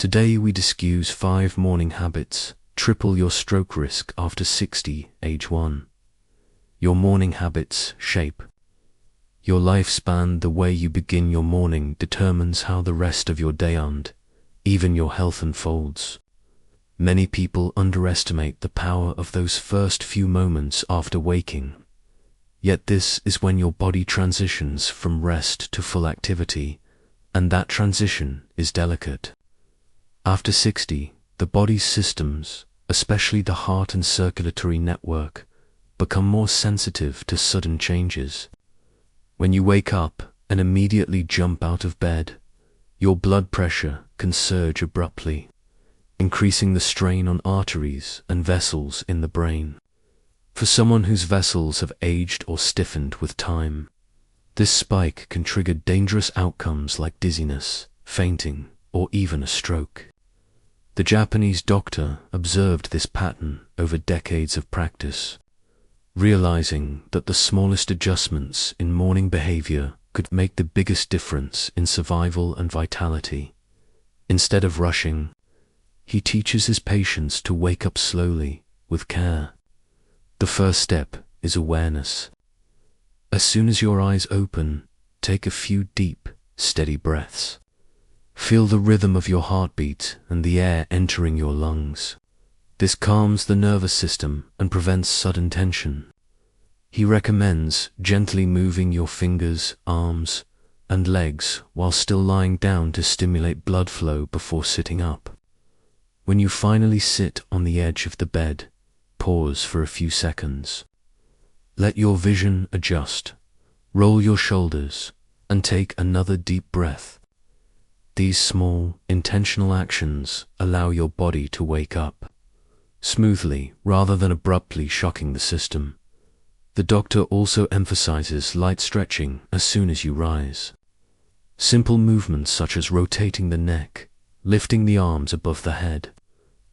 Today we discuss 5 morning habits, triple your stroke risk after 60, age 1. Your morning habits shape your lifespan. The way you begin your morning determines how the rest of your day and even your health unfolds. Many people underestimate the power of those first few moments after waking. Yet this is when your body transitions from rest to full activity, and that transition is delicate. After 60, the body's systems, especially the heart and circulatory network, become more sensitive to sudden changes. When you wake up and immediately jump out of bed, your blood pressure can surge abruptly, increasing the strain on arteries and vessels in the brain. For someone whose vessels have aged or stiffened with time, this spike can trigger dangerous outcomes like dizziness, fainting, or even a stroke. The Japanese doctor observed this pattern over decades of practice, realizing that the smallest adjustments in morning behavior could make the biggest difference in survival and vitality. Instead of rushing, he teaches his patients to wake up slowly, with care. The first step is awareness. As soon as your eyes open, take a few deep, steady breaths. Feel the rhythm of your heartbeat and the air entering your lungs. This calms the nervous system and prevents sudden tension. He recommends gently moving your fingers, arms, and legs while still lying down to stimulate blood flow before sitting up. When you finally sit on the edge of the bed, pause for a few seconds. Let your vision adjust, roll your shoulders, and take another deep breath. These small, intentional actions allow your body to wake up smoothly rather than abruptly shocking the system. The doctor also emphasizes light stretching as soon as you rise. Simple movements such as rotating the neck, lifting the arms above the head,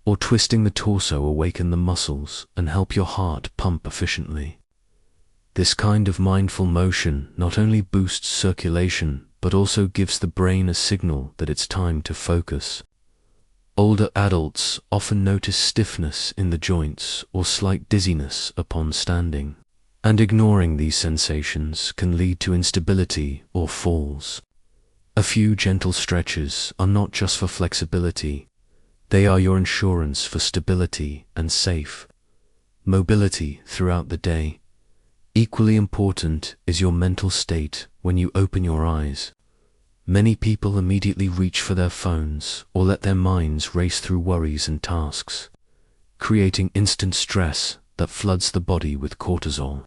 or twisting the torso awaken the muscles and help your heart pump efficiently. This kind of mindful motion not only boosts circulation but also gives the brain a signal that it's time to focus. Older adults often notice stiffness in the joints or slight dizziness upon standing, and ignoring these sensations can lead to instability or falls. A few gentle stretches are not just for flexibility, they are your insurance for stability and safe mobility throughout the day. Equally important is your mental state when you open your eyes. Many people immediately reach for their phones or let their minds race through worries and tasks, creating instant stress that floods the body with cortisol.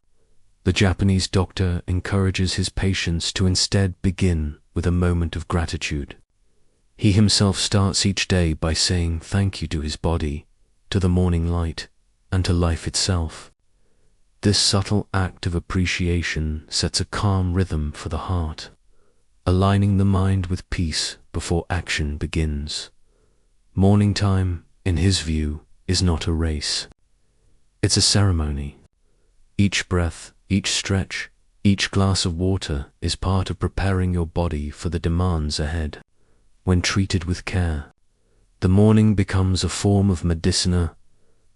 The Japanese doctor encourages his patients to instead begin with a moment of gratitude. He himself starts each day by saying thank you to his body, to the morning light, and to life itself. This subtle act of appreciation sets a calm rhythm for the heart, aligning the mind with peace before action begins. Morning time, in his view, is not a race. It's a ceremony. Each breath, each stretch, each glass of water is part of preparing your body for the demands ahead. When treated with care, the morning becomes a form of medicinal,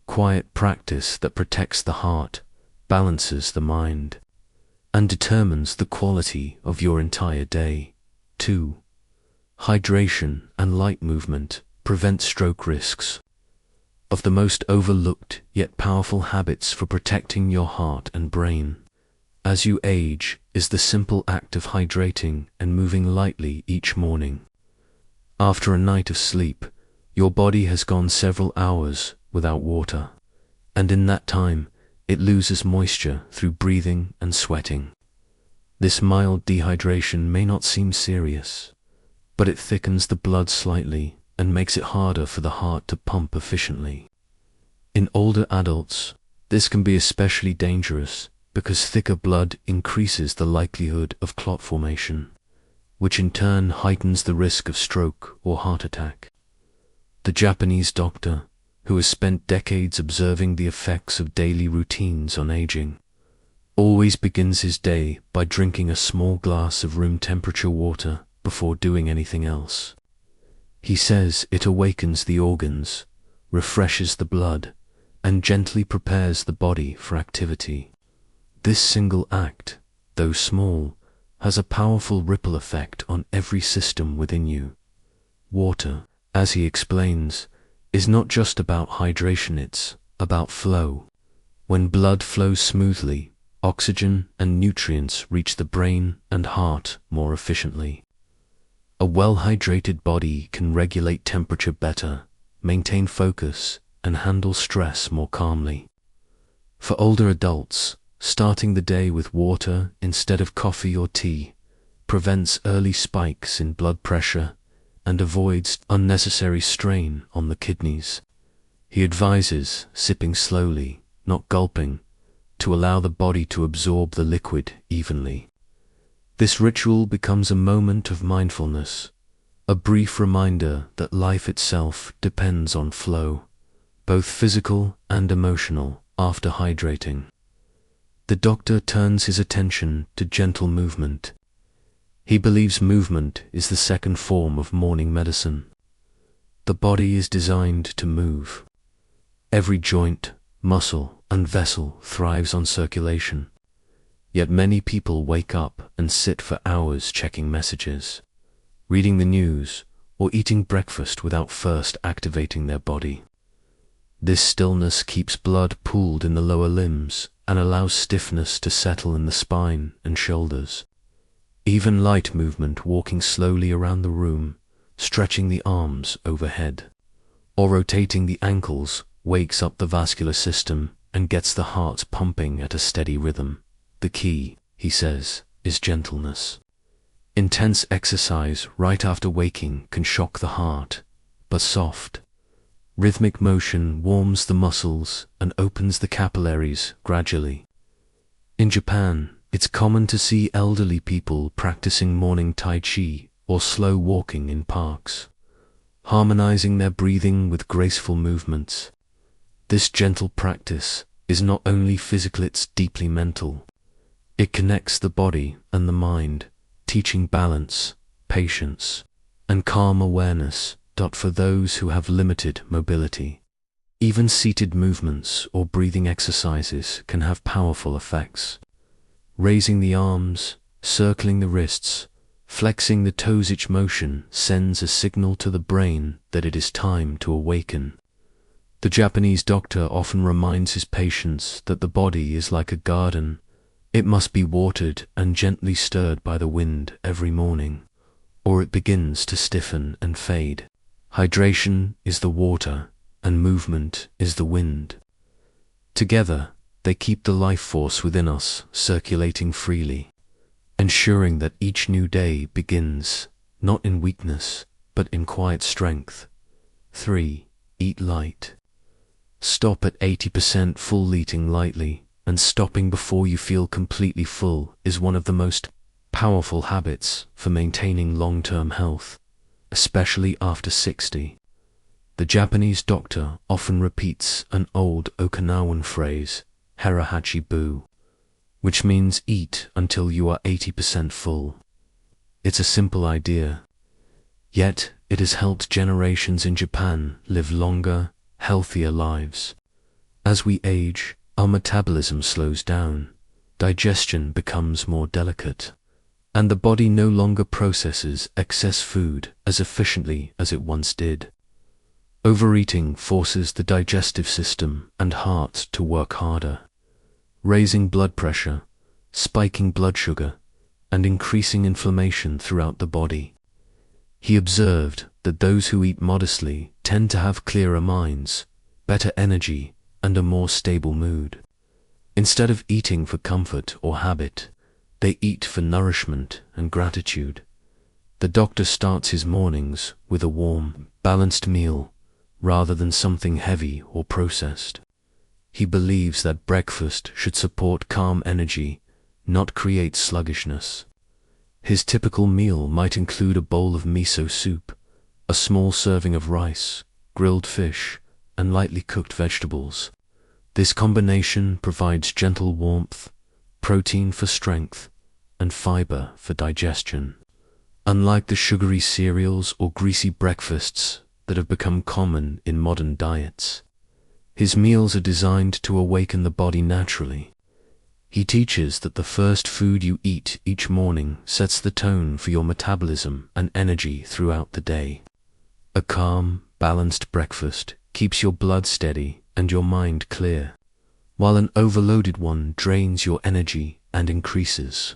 quiet practice that protects the heart, balances the mind, and determines the quality of your entire day. 2. Hydration and light movement prevent stroke risks. Of the most overlooked yet powerful habits for protecting your heart and brain as you age is the simple act of hydrating and moving lightly each morning. After a night of sleep, your body has gone several hours without water, and in that time, it loses moisture through breathing and sweating. This mild dehydration may not seem serious, but it thickens the blood slightly and makes it harder for the heart to pump efficiently. In older adults, this can be especially dangerous because thicker blood increases the likelihood of clot formation, which in turn heightens the risk of stroke or heart attack. The Japanese doctor, who has spent decades observing the effects of daily routines on aging, always begins his day by drinking a small glass of room temperature water before doing anything else. He says it awakens the organs, refreshes the blood, and gently prepares the body for activity. This single act, though small, has a powerful ripple effect on every system within you. Water, as he explains, is not just about hydration, it's about flow. When blood flows smoothly, oxygen and nutrients reach the brain and heart more efficiently. A well-hydrated body can regulate temperature better, maintain focus, and handle stress more calmly. For older adults, starting the day with water instead of coffee or tea prevents early spikes in blood pressure and avoids unnecessary strain on the kidneys. He advises sipping slowly, not gulping, to allow the body to absorb the liquid evenly. This ritual becomes a moment of mindfulness, a brief reminder that life itself depends on flow, both physical and emotional, after hydrating. The doctor turns his attention to gentle movement. He believes movement is the second form of morning medicine. The body is designed to move. Every joint, muscle, and vessel thrives on circulation. Yet many people wake up and sit for hours checking messages, reading the news, or eating breakfast without first activating their body. This stillness keeps blood pooled in the lower limbs and allows stiffness to settle in the spine and shoulders. Even light movement, walking slowly around the room, stretching the arms overhead, or rotating the ankles, wakes up the vascular system and gets the heart pumping at a steady rhythm. The key, he says, is gentleness. Intense exercise right after waking can shock the heart, but soft, rhythmic motion warms the muscles and opens the capillaries gradually. In Japan, it's common to see elderly people practicing morning Tai Chi or slow walking in parks, harmonizing their breathing with graceful movements. This gentle practice is not only physical, it's deeply mental. It connects the body and the mind, teaching balance, patience, and calm awareness. For those who have limited mobility, even seated movements or breathing exercises can have powerful effects. Raising the arms, circling the wrists, flexing the toes, each motion sends a signal to the brain that it is time to awaken. The Japanese doctor often reminds his patients that the body is like a garden. It must be watered and gently stirred by the wind every morning, or it begins to stiffen and fade. Hydration is the water, and movement is the wind. Together, they keep the life force within us circulating freely, ensuring that each new day begins not in weakness, but in quiet strength. 3. Eat light. Stop at 80% full. Eating lightly and stopping before you feel completely full is one of the most powerful habits for maintaining long-term health, especially after 60. The Japanese doctor often repeats an old Okinawan phrase, harahachi bu, which means eat until you are 80% full. It's a simple idea, yet it has helped generations in Japan live longer, healthier lives. As we age, our metabolism slows down, digestion becomes more delicate, and the body no longer processes excess food as efficiently as it once did. Overeating forces the digestive system and heart to work harder, raising blood pressure, spiking blood sugar, and increasing inflammation throughout the body. He observed that those who eat modestly tend to have clearer minds, better energy, and a more stable mood. Instead of eating for comfort or habit, they eat for nourishment and gratitude. The doctor starts his mornings with a warm, balanced meal rather than something heavy or processed. He believes that breakfast should support calm energy, not create sluggishness. His typical meal might include a bowl of miso soup, a small serving of rice, grilled fish, and lightly cooked vegetables. This combination provides gentle warmth, protein for strength, and fiber for digestion, Unlike the sugary cereals or greasy breakfasts that have become common in modern diets, his meals are designed to awaken the body naturally. He teaches that the first food you eat each morning sets the tone for your metabolism and energy throughout the day. A calm, balanced breakfast keeps your blood steady and your mind clear, while an overloaded one drains your energy and increases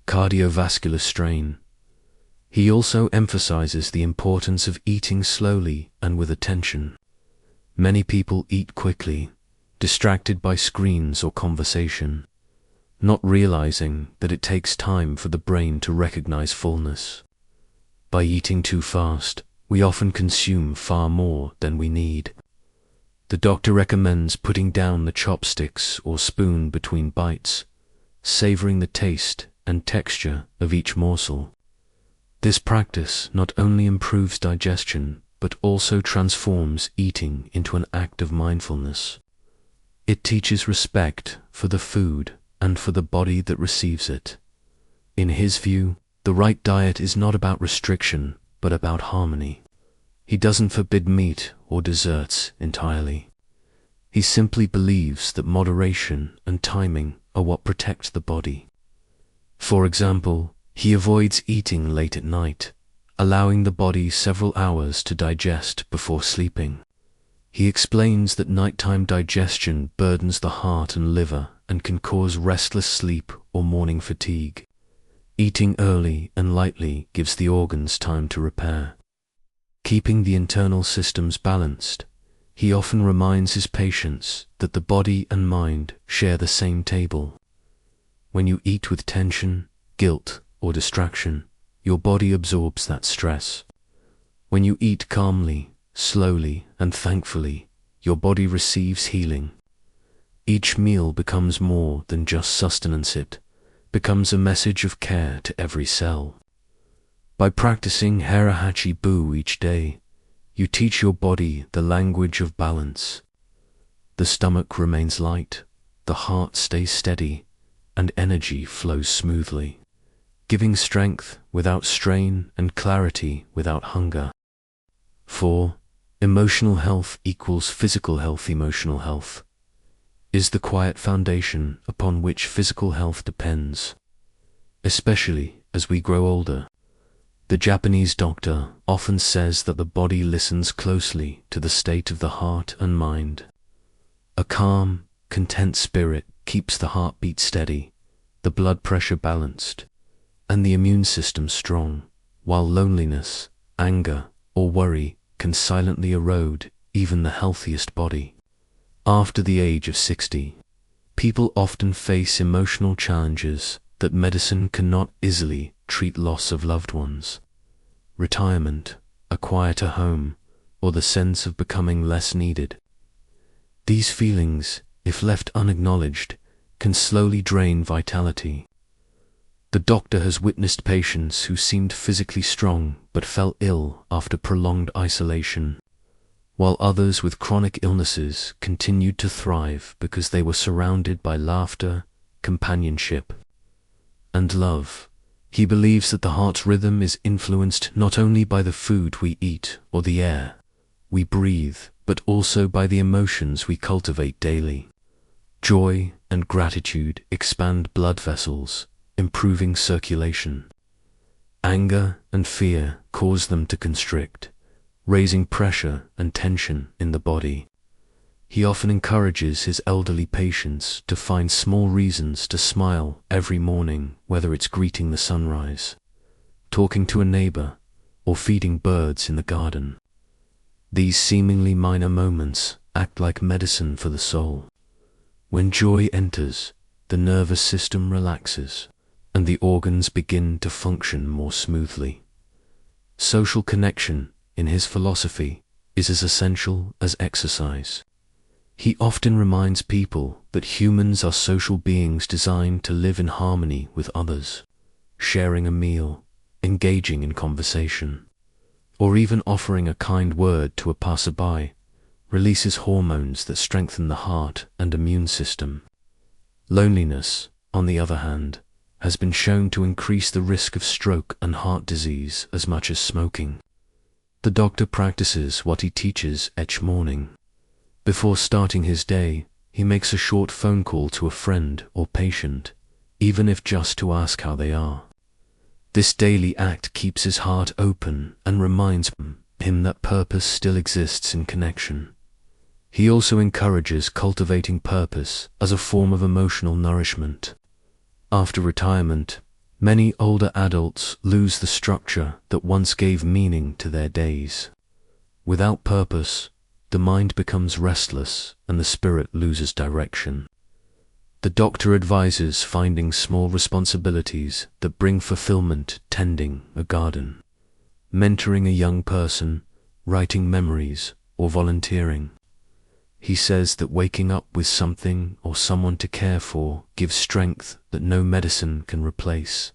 cardiovascular strain. He also emphasizes the importance of eating slowly and with attention. Many people eat quickly, distracted by screens or conversation, not realizing that it takes time for the brain to recognize fullness. By eating too fast, we often consume far more than we need. The doctor recommends putting down the chopsticks or spoon between bites, savoring the taste and texture of each morsel. This practice not only improves digestion, but also transforms eating into an act of mindfulness. It teaches respect for the food and for the body that receives it. In his view, the right diet is not about restriction, but about harmony. He doesn't forbid meat or desserts entirely. He simply believes that moderation and timing are what protect the body. For example, he avoids eating late at night, allowing the body several hours to digest before sleeping. He explains that nighttime digestion burdens the heart and liver and can cause restless sleep or morning fatigue. Eating early and lightly gives the organs time to repair. Keeping the internal systems balanced, he often reminds his patients that the body and mind share the same table. When you eat with tension, guilt, or distraction, your body absorbs that stress. When you eat calmly, slowly, and thankfully, your body receives healing. Each meal becomes more than just sustenance, it becomes a message of care to every cell. By practicing Hara-Hachi-Bu each day, you teach your body the language of balance. The stomach remains light, the heart stays steady, and energy flows smoothly, giving strength without strain and clarity without hunger. 4. Emotional health equals physical health. Emotional health is the quiet foundation upon which physical health depends, especially as we grow older. The Japanese doctor often says that the body listens closely to the state of the heart and mind. A calm, content spirit keeps the heartbeat steady, the blood pressure balanced, and the immune system strong, while loneliness, anger, or worry can silently erode even the healthiest body. After the age of 60, people often face emotional challenges that medicine cannot easily treat: loss of loved ones, retirement, a quieter home, or the sense of becoming less needed. These feelings, if left unacknowledged, can slowly drain vitality. The doctor has witnessed patients who seemed physically strong but fell ill after prolonged isolation, while others with chronic illnesses continued to thrive because they were surrounded by laughter, companionship, and love. He believes that the heart's rhythm is influenced not only by the food we eat or the air we breathe, but also by the emotions we cultivate daily. Joy and gratitude expand blood vessels, improving circulation. Anger and fear cause them to constrict, raising pressure and tension in the body. He often encourages his elderly patients to find small reasons to smile every morning, whether it's greeting the sunrise, talking to a neighbor, or feeding birds in the garden. These seemingly minor moments act like medicine for the soul. When joy enters, the nervous system relaxes, and the organs begin to function more smoothly. Social connection, in his philosophy, is as essential as exercise. He often reminds people that humans are social beings designed to live in harmony with others. Sharing a meal, engaging in conversation, or even offering a kind word to a passerby releases hormones that strengthen the heart and immune system. Loneliness, on the other hand, has been shown to increase the risk of stroke and heart disease as much as smoking. The doctor practices what he teaches each morning. Before starting his day, he makes a short phone call to a friend or patient, even if just to ask how they are. This daily act keeps his heart open and reminds him that purpose still exists in connection. He also encourages cultivating purpose as a form of emotional nourishment. After retirement, many older adults lose the structure that once gave meaning to their days. Without purpose, the mind becomes restless and the spirit loses direction. The doctor advises finding small responsibilities that bring fulfillment: tending a garden, mentoring a young person, writing memories, or volunteering. He says that waking up with something or someone to care for gives strength that no medicine can replace.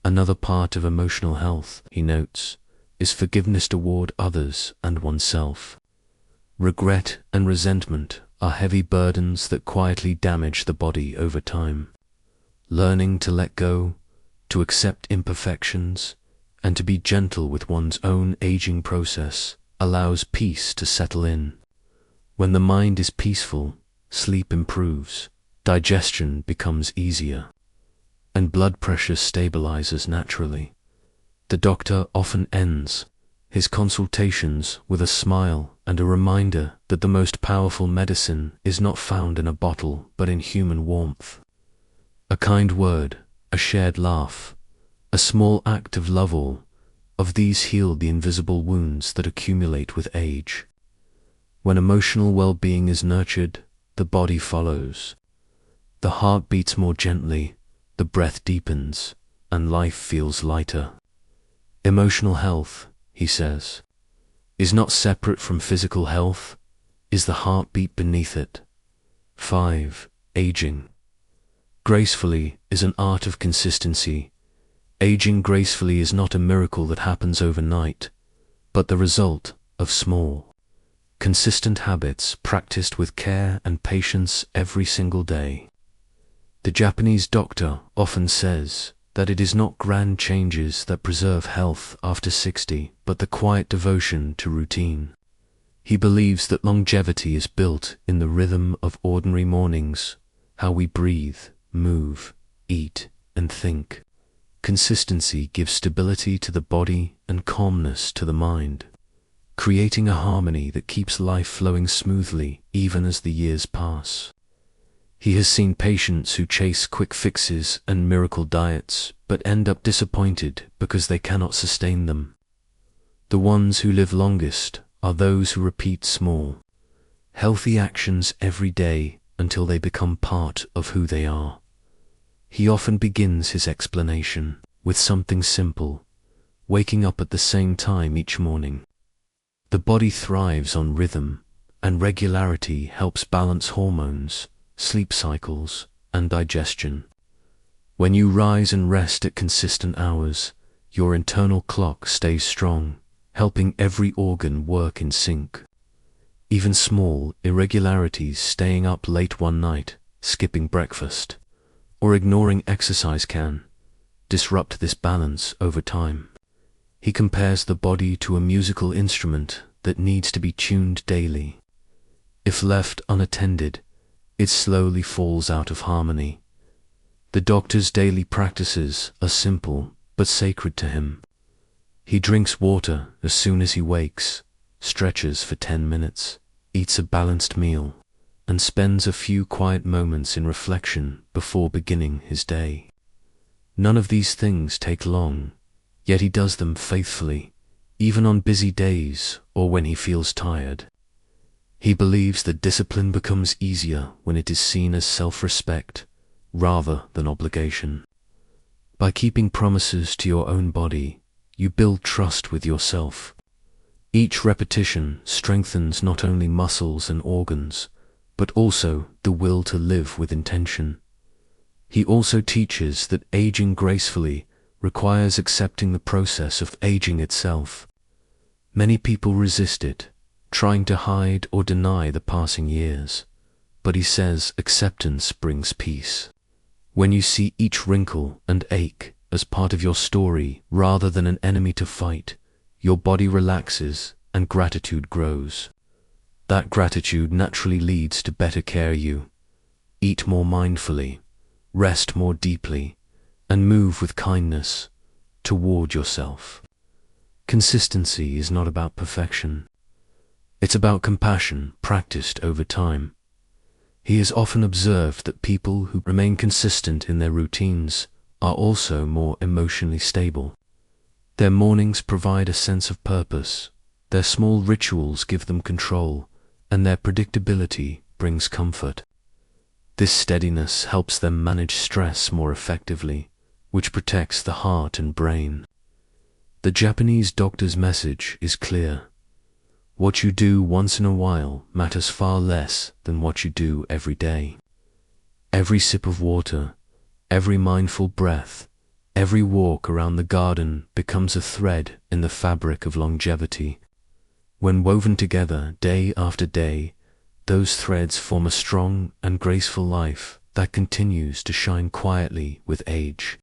Another part of emotional health, he notes, is forgiveness toward others and oneself. Regret and resentment are heavy burdens that quietly damage the body over time. Learning to let go, to accept imperfections, and to be gentle with one's own aging process allows peace to settle in. When the mind is peaceful, sleep improves, digestion becomes easier, and blood pressure stabilizes naturally. The doctor often ends his consultations with a smile and a reminder that the most powerful medicine is not found in a bottle but in human warmth. A kind word, a shared laugh, a small act of love, all of these heal the invisible wounds that accumulate with age. When emotional well-being is nurtured, the body follows. The heart beats more gently, the breath deepens, and life feels lighter. Emotional health, he says, is not separate from physical health, is the heartbeat beneath it. 5. Aging gracefully is an art of consistency. Aging gracefully is not a miracle that happens overnight, but the result of small, consistent habits practiced with care and patience every single day. The Japanese doctor often says that it is not grand changes that preserve health after 60, but the quiet devotion to routine. He believes that longevity is built in the rhythm of ordinary mornings, how we breathe, move, eat, and think. Consistency gives stability to the body and calmness to the mind, creating a harmony that keeps life flowing smoothly even as the years pass. He has seen patients who chase quick fixes and miracle diets but end up disappointed because they cannot sustain them. The ones who live longest are those who repeat small, healthy actions every day until they become part of who they are. He often begins his explanation with something simple: waking up at the same time each morning. The body thrives on rhythm, and regularity helps balance hormones, sleep cycles, and digestion. When you rise and rest at consistent hours, your internal clock stays strong, helping every organ work in sync. Even small irregularities, staying up late one night, skipping breakfast, or ignoring exercise can disrupt this balance over time. He compares the body to a musical instrument that needs to be tuned daily. If left unattended, it slowly falls out of harmony. The doctor's daily practices are simple but sacred to him. He drinks water as soon as he wakes, stretches for 10 minutes, eats a balanced meal, and spends a few quiet moments in reflection before beginning his day. None of these things take long, yet he does them faithfully, even on busy days or when he feels tired. He believes that discipline becomes easier when it is seen as self-respect rather than obligation. By keeping promises to your own body, you build trust with yourself. Each repetition strengthens not only muscles and organs, but also the will to live with intention. He also teaches that aging gracefully requires accepting the process of aging itself. Many people resist it, trying to hide or deny the passing years, but he says acceptance brings peace. When you see each wrinkle and ache as part of your story rather than an enemy to fight, your body relaxes and gratitude grows. That gratitude naturally leads to better care. You eat more mindfully, rest more deeply, and move with kindness toward yourself. Consistency is not about perfection. It's about compassion practiced over time. He has often observed that people who remain consistent in their routines are also more emotionally stable. Their mornings provide a sense of purpose, their small rituals give them control, and their predictability brings comfort. This steadiness helps them manage stress more effectively, which protects the heart and brain. The Japanese doctor's message is clear. What you do once in a while matters far less than what you do every day. Every sip of water, every mindful breath, every walk around the garden becomes a thread in the fabric of longevity. When woven together day after day, those threads form a strong and graceful life that continues to shine quietly with age.